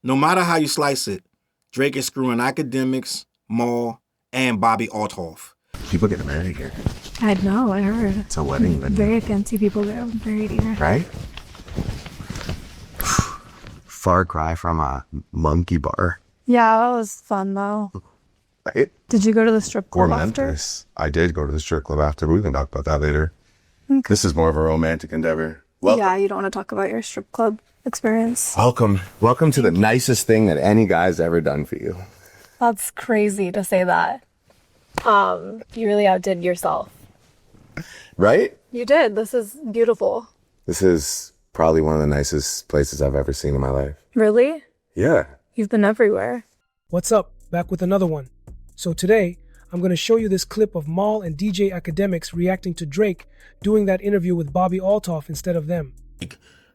No matter how you slice it, Drake is screwing Akademiks, Maul, and Bobbi Althoff. People get married here. I know, I heard. It's a wedding venue. Very fancy people get married here. Right? Far cry from a monkey bar. Yeah, that was fun though. Right? Did you go to the strip club Or after? Memphis. I did go to the strip club after. We can talk about that later. Okay. This is more of a romantic endeavor. Welcome. Yeah, you don't want to talk about your strip club experience. Welcome. Welcome to the nicest thing that any guy's ever done for you. That's crazy to say that. You really outdid yourself. Right? You did. This is beautiful. This is probably one of the nicest places I've ever seen in my life. Really? Yeah. You've been everywhere. What's up? Back with another one. So today, I'm going to show you this clip of Maul and DJ Akademiks reacting to Drake doing that interview with Bobbi Althoff instead of them.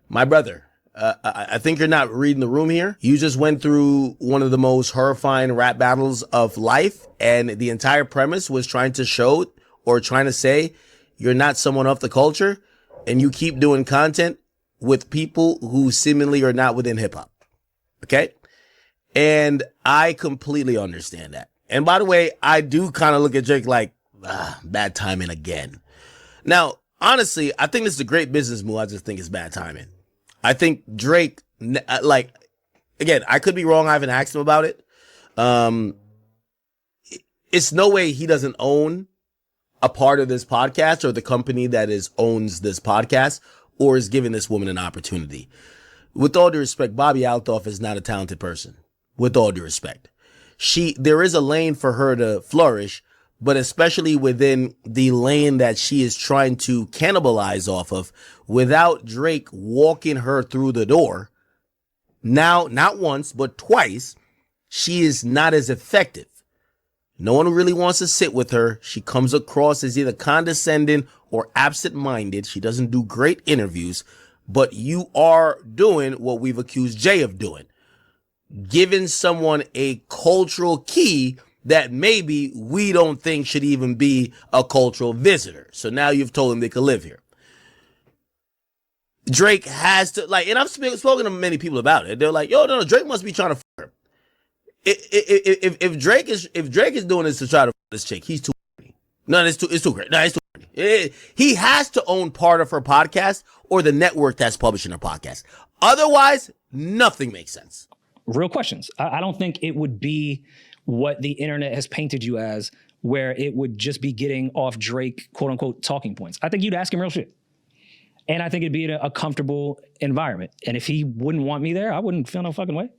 My brother, I think you're not reading the room here. You just went through one of the most horrifying rap battles of life, and the entire premise was trying to show or trying to say you're not someone of the culture, and you keep doing content with people who seemingly are not within hip-hop. Okay? And I completely understand that. And by the way, I do kind of look at Drake like, bad timing again. Now, honestly, I think this is a great business move. I just think it's bad timing. I think Drake, like, again, I could be wrong. I haven't asked him about it. It's no way he doesn't own a part of this podcast or the company that owns this podcast or is giving this woman an opportunity. With all due respect, Bobbi Althoff is not a talented person. With all due respect. There is a lane for her to flourish, but especially within the lane that she is trying to cannibalize off of, without Drake walking her through the door, now, not once, but twice, she is not as effective. No one really wants to sit with her. She comes across as either condescending or absent-minded. She doesn't do great interviews, but you are doing what we've accused Jay of doing. Giving someone a cultural key that maybe we don't think should even be a cultural visitor. So now you've told them they could live here. Drake has to, like, and I've spoken to many people about it. They're like, yo, no, Drake must be trying to f her. If Drake is doing this to try to f this chick, he's too horny. No, it's too great. No, it's too horny. He has to own part of her podcast or the network that's publishing her podcast. Otherwise, nothing makes sense. Real questions. I don't think it would be what the internet has painted you as, where it would just be getting off Drake, quote unquote, talking points. I think you'd ask him real shit. And I think it'd be in a comfortable environment. And if he wouldn't want me there, I wouldn't feel no fucking way.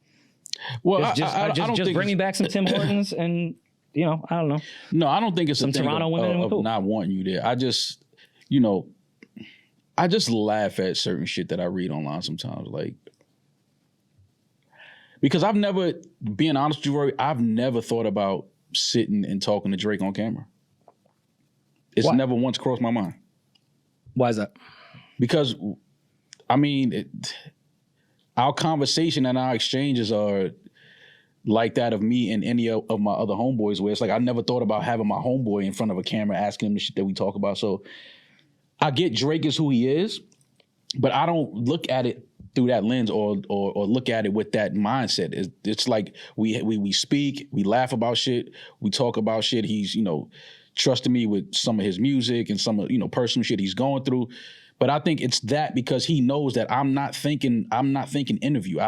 Well, just bring me back some Tim Hortons and, you know, I don't know. No, I don't think it's some Toronto women of not wanting you there. I just, I just laugh at certain shit that I read online sometimes. Like, because I've never, being honest with you, Rory, I've never thought about sitting and talking to Drake on camera. It's never once crossed my mind. Why is that? Because, I mean, our conversation and our exchanges are like that of me and any of my other homeboys, where it's like I never thought about having my homeboy in front of a camera asking him the shit that we talk about. So I get Drake is who he is, but I don't look at it through that lens or look at it with that mindset. It's like we speak, we laugh about shit, we talk about shit. He's, trusting me with some of his music and some of, personal shit he's going through. But I think it's that because he knows that I'm not thinking interview.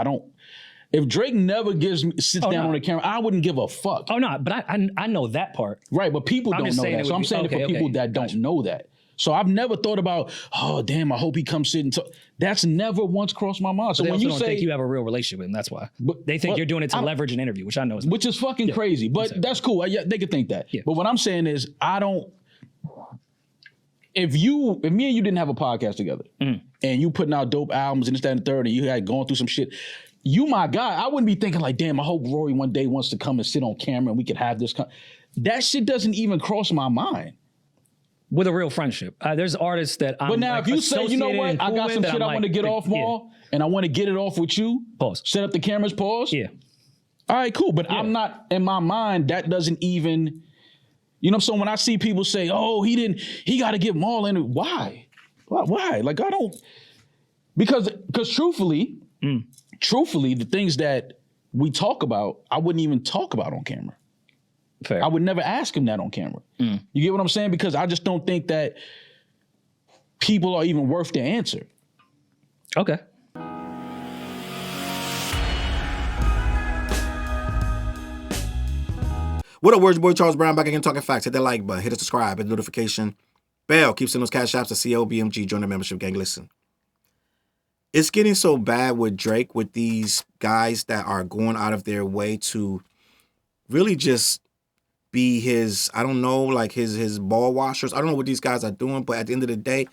If Drake never sits down on the camera, I wouldn't give a fuck. Oh, no, but I know that part. Right, but people don't know that. So I'm saying it for people that don't know that. So I've never thought about, oh, damn, I hope he comes sit and talk. That's never once crossed my mind. So but they when also you don't say, think you have a real relationship with him, that's why. They think you're doing it to leverage an interview, which I know is which is fucking crazy. But that's cool. Yeah, they could think that. Yeah. But what I'm saying is, if me and you didn't have a podcast together and you putting out dope albums and this, that, and the third, and you had going through some shit, you my guy, I wouldn't be thinking like, damn, I hope Rory one day wants to come and sit on camera and we could have this. That shit doesn't even cross my mind. With a real friendship. There's artists that I'm But now if you say, you know what, I got some shit I want to get off, Maul, and I want to get it off with you. Pause. Set up the cameras, pause. Yeah. All right, cool. But I'm not, in my mind, that doesn't even, so when I see people say, oh, he got to get Maul in it. Why? Why? Like, I don't, because truthfully, the things that we talk about, I wouldn't even talk about on camera. Fair. I would never ask him that on camera. You get what I'm saying? Because I just don't think that people are even worth the answer. Okay. What up, words boy Charles Brown back again talking facts. Hit that like button, hit the subscribe, hit the notification bell. Keep sending those cash apps to CLBMG. Join the membership gang. Listen, it's getting so bad with Drake, with these guys that are going out of their way to really just be his, I don't know, like his ball washers. I don't know what these guys are doing, but at the end of the day,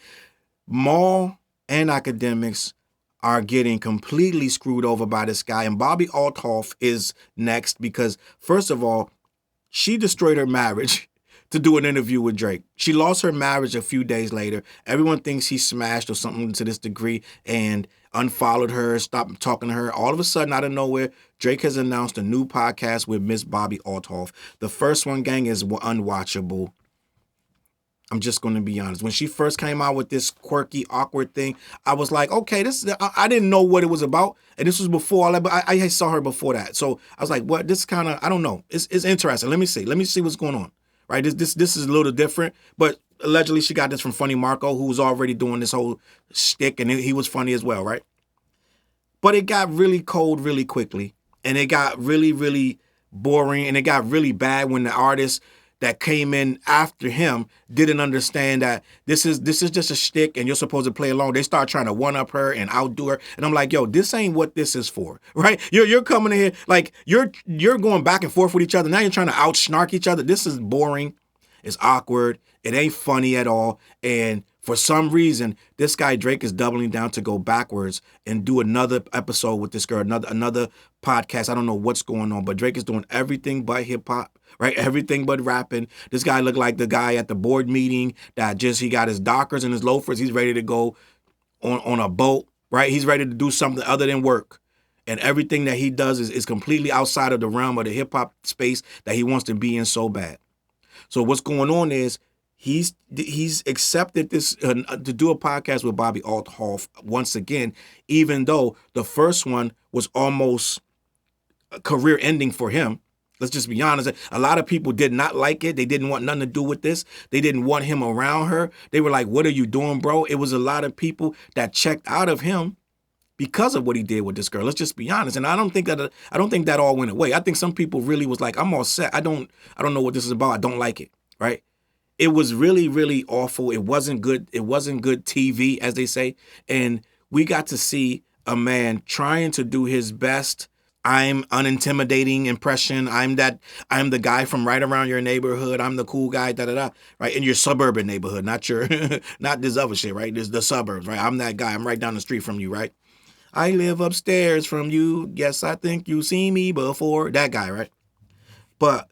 Maul and Akademiks are getting completely screwed over by this guy. And Bobbi Althoff is next because, first of all, she destroyed her marriage to do an interview with Drake. She lost her marriage a few days later. Everyone thinks he smashed or something to this degree and unfollowed her, stopped talking to her. All of a sudden, out of nowhere, Drake has announced a new podcast with Miss Bobbi Althoff. The first one, gang, is unwatchable. I'm just going to be honest. When she first came out with this quirky, awkward thing, I was like, okay, I didn't know what it was about. And this was before all that, but I saw her before that. So I was like, what? This kind of, I don't know. It's interesting. Let me see what's going on. Right? This is a little different, but allegedly she got this from Funny Marco, who was already doing this whole shtick, and he was funny as well, right? But it got really cold really quickly, and it got really, really boring, and it got really bad when the artists that came in after him didn't understand that this is just a shtick and you're supposed to play along. They start trying to one-up her and outdo her. And I'm like, yo, this ain't what this is for, right? You're coming in here, like, you're going back and forth with each other. Now you're trying to out-snark each other. This is boring. It's awkward. It ain't funny at all. And for some reason, this guy Drake is doubling down to go backwards and do another episode with this girl, another podcast. I don't know what's going on, but Drake is doing everything but hip-hop. Right, everything but rapping. This guy looked like the guy at the board meeting that he got his Dockers and his loafers. He's ready to go on a boat, right? He's ready to do something other than work. And everything that he does is completely outside of the realm of the hip-hop space that he wants to be in so bad. So what's going on is he's accepted this to do a podcast with Bobbi Althoff once again, even though the first one was almost career ending for him. Let's just be honest. A lot of people did not like it. They didn't want nothing to do with this. They didn't want him around her. They were like, what are you doing, bro? It was a lot of people that checked out of him because of what he did with this girl. Let's just be honest. And I don't think that all went away. I think some people really was like, I'm all set. I don't know what this is about. I don't like it, right? It was really, really awful. It wasn't good. It wasn't good TV, as they say. And we got to see a man trying to do his best. I'm unintimidating impression. I'm the guy from right around your neighborhood. I'm the cool guy, right? In your suburban neighborhood, not this other shit, right? There's the suburbs, right? I'm that guy. I'm right down the street from you, right? I live upstairs from you. Yes, I think you seen me before. That guy, right? But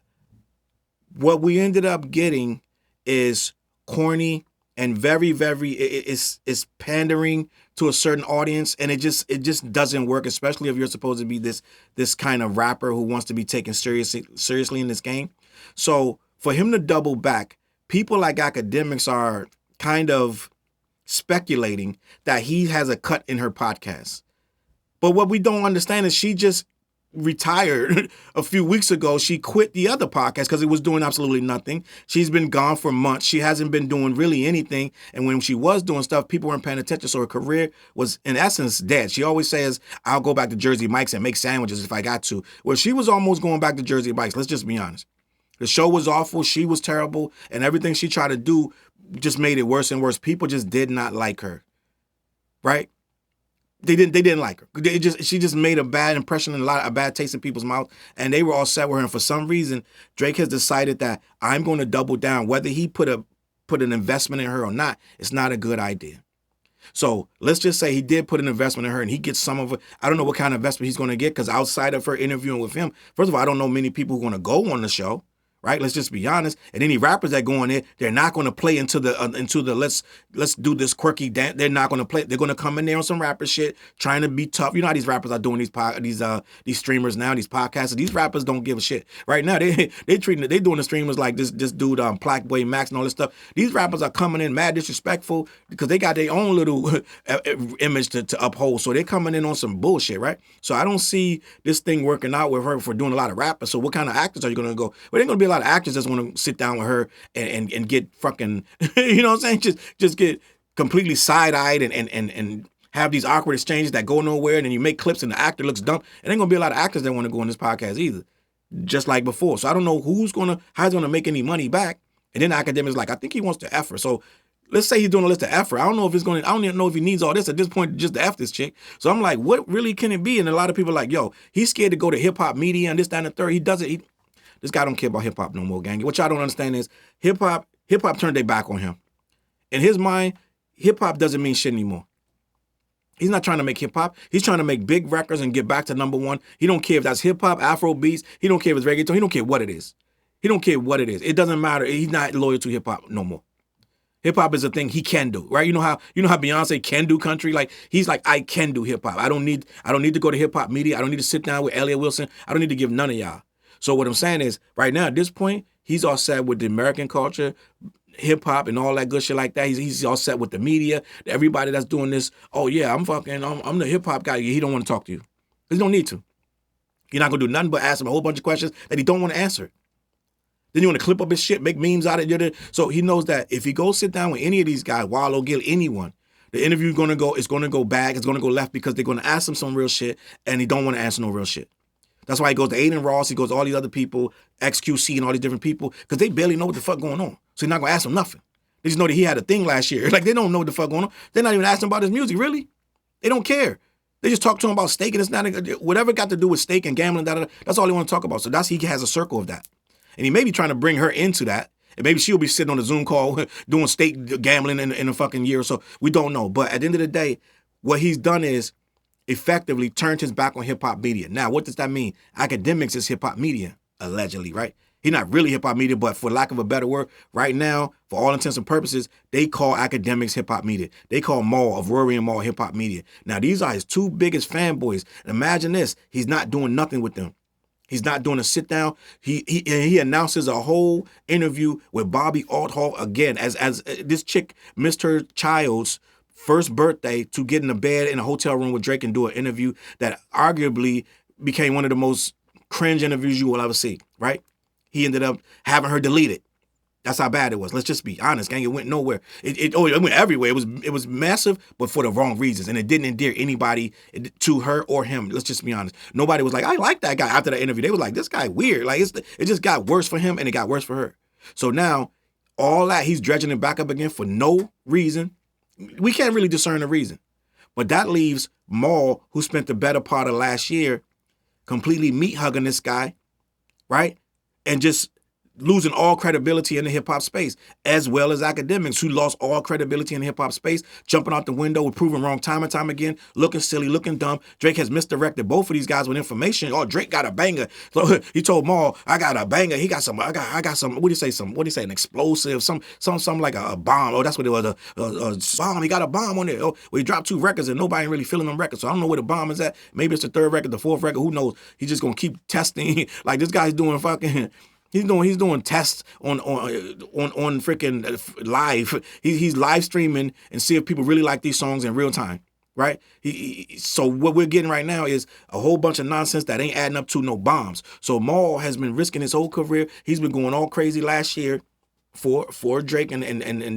what we ended up getting is corny and very, very, it's pandering to a certain audience, and it just doesn't work, especially if you're supposed to be this kind of rapper who wants to be taken seriously in this game. So for him to double back, people like Akademiks are kind of speculating that he has a cut in her podcast. But what we don't understand is she just retired a few weeks ago. She quit the other podcast because it was doing absolutely nothing. She's been gone for months. She hasn't been doing really anything. And when she was doing stuff, people weren't paying attention. So her career was, in essence, dead. She always says, I'll go back to Jersey Mike's and make sandwiches if I got to. Well, she was almost going back to Jersey Mike's. Let's just be honest. The show was awful. She was terrible. And everything she tried to do just made it worse and worse. People just did not like her. Right? They didn't like her. She just made a bad impression and a bad taste in people's mouth, and they were all set with her. And for some reason, Drake has decided that I'm going to double down. Whether he put an investment in her or not, it's not a good idea. So let's just say he did put an investment in her, and he gets some of it. I don't know what kind of investment he's going to get, because outside of her interviewing with him, first of all, I don't know many people who are going to go on the show, right? Let's just be honest. And any rappers that go in there, they're not going to play into the let's do this quirky dance. They're not going to play. They're going to come in there on some rapper shit, trying to be tough. You know how these rappers are doing these streamers now, these podcasts. These rappers don't give a shit. Right now, they doing the streamers like this dude Blackboy Max and all this stuff. These rappers are coming in mad disrespectful because they got their own little image to uphold. So they're coming in on some bullshit, right? So I don't see this thing working out with her for doing a lot of rappers. So what kind of actors are you going to go? Well, there ain't going to be a lot of actors that's going to sit down with her and get fucking, you know what I'm saying? Just get completely side-eyed and have these awkward exchanges that go nowhere, and then you make clips and the actor looks dumb. It ain't going to be a lot of actors that want to go on this podcast either, just like before. So I don't know how he's going to make any money back. And then the Akademiks like, I think he wants to F her. So let's say he's doing a list of F her. I don't even know if he needs all this at this point just to F this chick. So I'm like, what really can it be? And a lot of people are like, yo, he's scared to go to hip-hop media and this, that, and the third. He doesn't. This guy don't care about hip-hop no more, gang. What y'all don't understand is hip-hop turned their back on him. In his mind, hip-hop doesn't mean shit anymore. He's not trying to make hip-hop. He's trying to make big records and get back to number one. He don't care if that's hip-hop, Afro beats. He don't care if it's reggaeton. He don't care what it is. He don't care what it is. It doesn't matter. He's not loyal to hip-hop no more. Hip-hop is a thing he can do, right? You know how Beyonce can do country? Like, he's like, I can do hip-hop. I don't need to go to hip-hop media. I don't need to sit down with Elliot Wilson. I don't need to give none of y'all. So what I'm saying is, right now, at this point, he's all set with the American culture, hip-hop, and all that good shit like that. He's all set with the media, everybody that's doing this. Oh, yeah, I'm the hip-hop guy. He don't want to talk to you. He don't need to. You're not going to do nothing but ask him a whole bunch of questions that he don't want to answer. Then you want to clip up his shit, make memes out of it. So he knows that if he goes sit down with any of these guys, Wallow, Gill, anyone, the interview is going to go back, it's going to go left because they're going to ask him some real shit, and he don't want to answer no real shit. That's why he goes to Aiden Ross, he goes to all these other people, XQC and all these different people, because they barely know what the fuck going on. So he's not going to ask them nothing. They just know that he had a thing last year. Like, they don't know what the fuck going on. They're not even asking about his music, really. They don't care. They just talk to him about steak, and it's not, whatever got to do with steak and gambling, that's all they want to talk about. So he has a circle of that. And he may be trying to bring her into that. And maybe she'll be sitting on a Zoom call doing steak gambling in a fucking year or so. We don't know. But at the end of the day, what he's done is effectively turned his back on hip-hop media. Now, what does that mean? Akademiks is hip-hop media, allegedly, right? He's not really hip-hop media, but for lack of a better word, right now, for all intents and purposes, they call Akademiks hip-hop media. They call Maul of Rory and Maul hip-hop media. Now, these are his two biggest fanboys. Imagine this. He's not doing nothing with them. He's not doing a sit-down. He announces a whole interview with Bobbi Althoff again, as this chick missed her child's first birthday to get in a bed in a hotel room with Drake and do an interview that arguably became one of the most cringe interviews you will ever see, right? He ended up having her delete it. That's how bad it was. Let's just be honest, gang. It went nowhere. It went everywhere. It was massive, but for the wrong reasons. And it didn't endear anybody to her or him. Let's just be honest. Nobody was like, I like that guy after that interview. They were like, this guy weird. Like, it just got worse for him and it got worse for her. So now, all that, he's dredging it back up again for no reason. We can't really discern the reason. But that leaves Maul, who spent the better part of last year completely meat-hugging this guy, right? And just losing all credibility in the hip-hop space, as well as Akademiks, who lost all credibility in the hip-hop space, jumping out the window and proving wrong time and time again, looking silly, looking dumb. Drake has misdirected both of these guys with information. Oh, Drake got a banger. So he told Maul, I got a banger. He got some, I got some, what do you say, an explosive, something like a bomb. Oh, that's what it was, a bomb. He got a bomb on it. Oh, well, he dropped 2 records and nobody really feeling them records. So I don't know where the bomb is at. Maybe it's the 3rd record, the 4th record. Who knows? He's just going to keep testing. Like, this guy's doing fucking... He's doing tests on freaking live. He's live streaming and see if people really like these songs in real time, right? So what we're getting right now is a whole bunch of nonsense that ain't adding up to no bombs. So Maul has been risking his whole career. He's been going all crazy last year for Drake and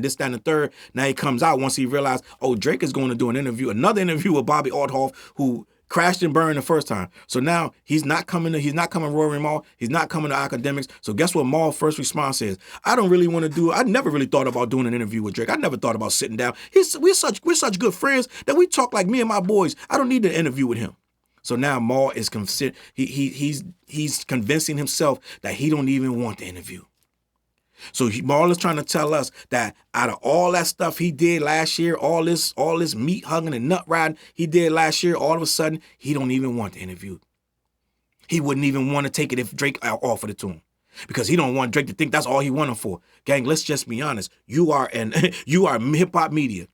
this, that, and the third. Now he comes out once he realized, oh, Drake is going to do another interview with Bobbi Althoff, who crashed and burned the first time. So now he's not coming Rory Maul. He's not coming to Akademiks. So guess what Maul's first response is? I never really thought about doing an interview with Drake. I never thought about sitting down. We're such good friends that we talk like me and my boys. I don't need to interview with him. So now Maul is he's convincing himself that he don't even want the interview. So Maul is trying to tell us that out of all that stuff he did last year, all this meat hugging and nut riding he did last year, all of a sudden, he don't even want the interview. He wouldn't even want to take it if Drake offered it to him. because he don't want Drake to think that's all he want him for. Gang, let's just be honest. You are you are hip hop media,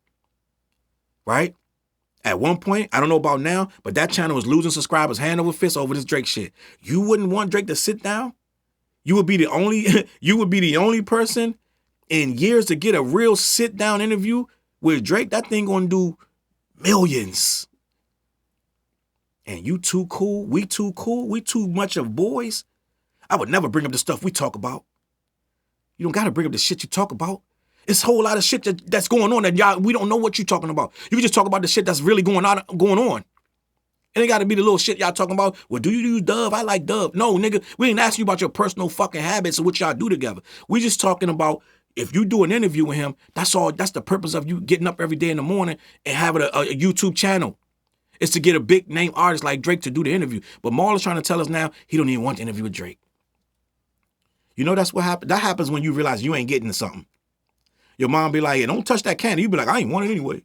right? At one point, I don't know about now, but that channel was losing subscribers hand over fist over this Drake shit. You wouldn't want Drake to sit down? You would be the only person in years to get a real sit down interview with Drake. That thing gonna do millions. And you too cool, we too much of boys. I would never bring up the stuff we talk about. You don't gotta bring up the shit you talk about. It's a whole lot of shit that's going on that y'all, we don't know what you're talking about. You can just talk about the shit that's really going on. It ain't gotta be the little shit y'all talking about. Well, do you use Dove? I like Dove. No, nigga, we ain't asking you about your personal fucking habits and what y'all do together. We just talking about if you do an interview with him, that's all, that's the purpose of you getting up every day in the morning and having a YouTube channel. It's to get a big name artist like Drake to do the interview. But Maul is trying to tell us now he don't even want to interview with Drake. You know that's what happens. That happens when you realize you ain't getting something. Your mom be like, hey, don't touch that candy. You be like, I ain't want it anyway.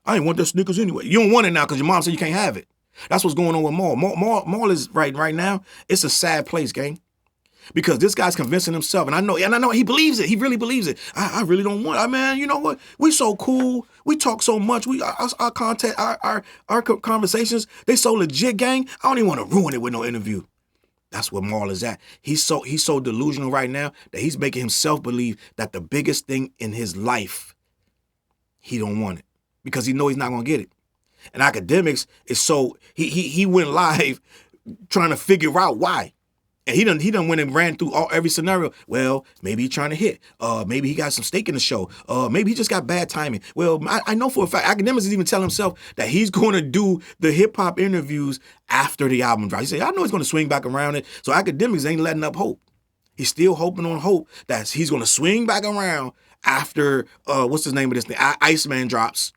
I ain't want the Snickers anyway. You don't want it now because your mom said you can't have it. That's what's going on with Maul. Maul is right now. It's a sad place, gang. Because this guy's convincing himself, and I know he believes it. He really believes it. I really don't want it. Man, you know what? We so cool. We talk so much. Our content, our conversations, they so legit, gang. I don't even want to ruin it with no interview. That's where Maul is at. He's so delusional right now that he's making himself believe that the biggest thing in his life, he don't want it because he know he's not gonna get it. And Akademiks is so he went live trying to figure out why. And he done went and ran through every scenario. Well, maybe he's trying to hit. Maybe he got some stake in the show. Maybe he just got bad timing. Well, I know for a fact, Akademiks is even telling himself that he's going to do the hip-hop interviews after the album drops. He said, I know he's going to swing back around it. So Akademiks ain't letting up hope. He's still hoping on hope that he's going to swing back around after, what's his name of this thing? Iceman drops.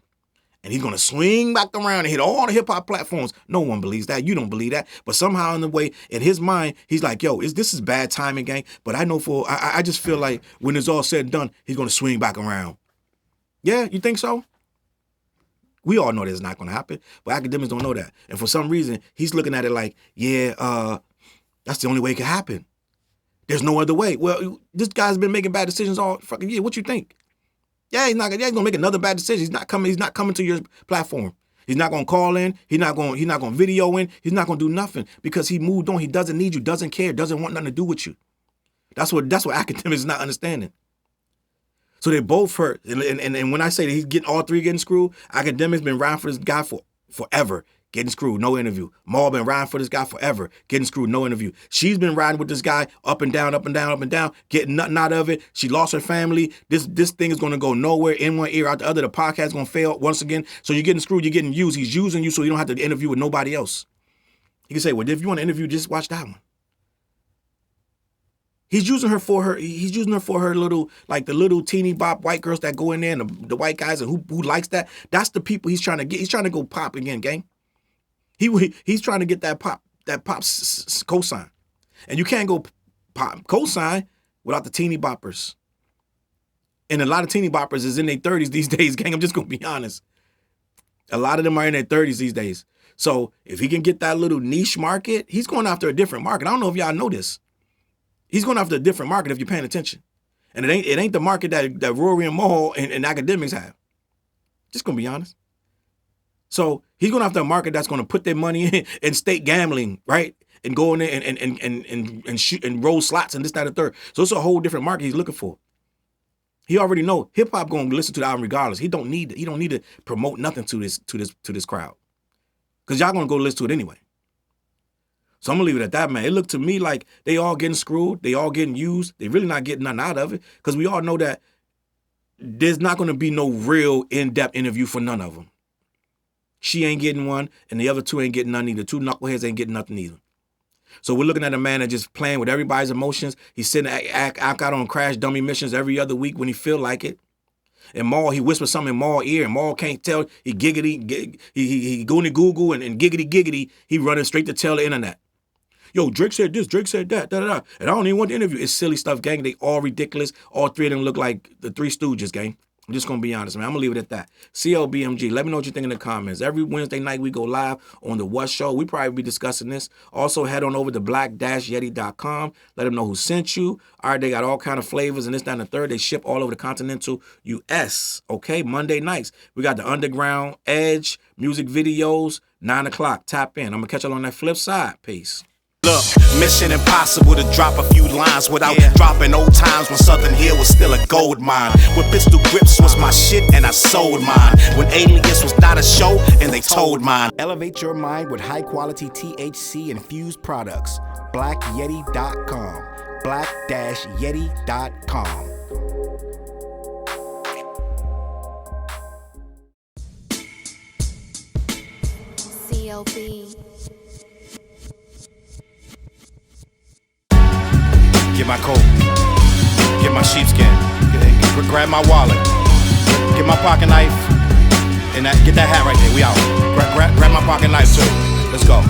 And he's going to swing back around and hit all the hip-hop platforms. No one believes that. You don't believe that. But somehow in the way, in his mind, he's like, yo, this is bad timing, gang. But I know I just feel like when it's all said and done, he's going to swing back around. Yeah, you think so? We all know that's not going to happen. But Akademiks don't know that. And for some reason, he's looking at it like, yeah, that's the only way it can happen. There's no other way. Well, this guy's been making bad decisions all fucking year. What you think? Yeah, he's gonna make another bad decision. He's not coming to your platform. He's not gonna call in. He's not gonna video in. He's not gonna do nothing because he moved on. He doesn't need you, doesn't care, doesn't want nothing to do with you. That's what Akademiks is not understanding. So they both hurt. And when I say that he's getting all three getting screwed, Akademiks been riding for this guy for forever. Getting screwed, no interview. Maul been riding for this guy forever. Getting screwed, no interview. She's been riding with this guy up and down, getting nothing out of it. She lost her family. This thing is going to go nowhere, in one ear, out the other. The podcast is going to fail once again. So you're getting screwed, you're getting used. He's using you so you don't have to interview with nobody else. You can say, well, if you want to interview, just watch that one. He's using her for her little, like the little teeny bop white girls that go in there and the white guys and who likes that. That's the people he's trying to get. He's trying to go pop again, gang. He's trying to get that pop cosign. And you can't go pop cosign without the teeny boppers. And a lot of teeny boppers is in their 30s these days, gang. I'm just going to be honest. A lot of them are in their 30s these days. So if he can get that little niche market, he's going after a different market. I don't know if y'all know this. He's going after a different market if you're paying attention. And it ain't the market that Rory and Maul and Akademiks have. Just going to be honest. So he's going after a market that's going to put their money in state gambling, right? And go in there and shoot and roll slots and this, that, and third. So it's a whole different market he's looking for. He already know hip hop going to listen to the album regardless. He don't need to promote nothing to this crowd, because y'all going to go listen to it anyway. So I'm gonna leave it at that, man. It looked to me like they all getting screwed. They all getting used. They really not getting nothing out of it, because we all know that there's not going to be no real in-depth interview for none of them. She ain't getting one, and the other two ain't getting none either. Two knuckleheads ain't getting nothing either. So we're looking at a man that just playing with everybody's emotions. He's sitting act out on crash dummy missions every other week when he feel like it. And Maul, he whispers something in Maul's ear, and Maul can't tell. He giggity, he going to Google and giggity. He running straight to tell the internet. Yo, Drake said this, Drake said that, da da da. And I don't even want the interview. It's silly stuff, gang. They all ridiculous. All three of them look like the Three Stooges, gang. I'm just gonna be honest, man. I'm gonna leave it at that. CLBMG, let me know what you think in the comments. Every Wednesday night we go live on the What Show. We probably be discussing this. Also, head on over to black-yeti.com. Let them know who sent you. All right, they got all kind of flavors and this, that, and the third. They ship all over the continental US. Okay, Monday nights. We got the Underground Edge music videos, 9 o'clock. Tap in. I'm gonna catch y'all on that flip side. Peace. Look, mission impossible to drop a few lines without dropping old times when Southern Hill was still a gold mine. When pistol grips was my shit and I sold mine. When Alias was not a show and they told mine. Elevate your mind with high quality THC infused products. BlackYeti.com. Black-Yeti.com. CLB. Get my coat, get my sheepskin, grab my wallet, get my pocket knife, and get that hat right there. We out. Grab my pocket knife too. Let's go.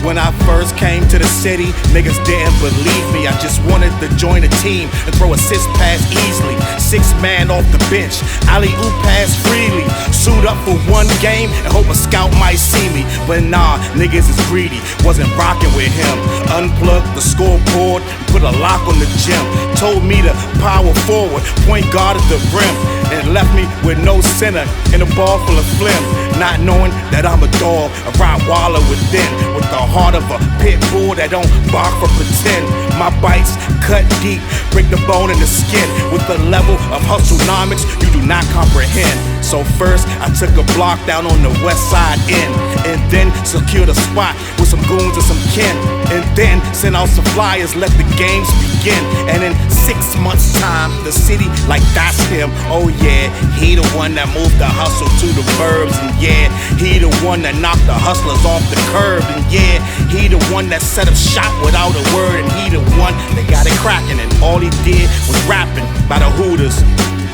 When I first came to the city, niggas didn't believe me. I just wanted to join a team and throw assist pass easily. 6-man off the bench, alley-oop pass freely. Suit up for one game and hope a scout might see me. But nah, niggas is greedy, wasn't rocking with him. Unplugged the scoreboard, put a lock on the gym. Told me to power forward, point guard at the rim. And left me with no center and a ball full of phlegm. Not knowing that I'm a dog, a Rottweiler within. With the heart of a pit bull that don't bark for pretend. My bites cut deep, break the bone and the skin. With the level of hustlenomics you do not comprehend. So first I took a block down on the west side end, and then secured a spot with some goons and some kin. And then sent out some flyers, let the games begin. And in 6 months time, the city like that's him. Oh yeah, he the one that moved the hustle to the burbs. And yeah, he the one that knocked the hustlers off the curb. And yeah, he the one that set up shop without a word. And he the one that got it cracking, and all he did was rapping by the Hooters.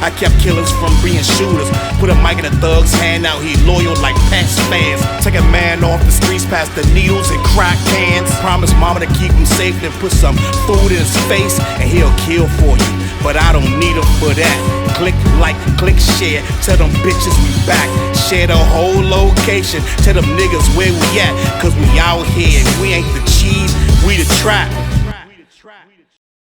I kept killers from being shooters. Put a mic in a thug's hand, now he loyal like Pats fans. Take a man off the streets past the needles and crack cans. Promise mama to keep him safe, then put some food in his face and he'll kill for you. But I don't need him for that. Click like, click share, tell them bitches we back. Share the whole location, tell them niggas where we at. Cause we out here, we ain't the cheese, we the trap.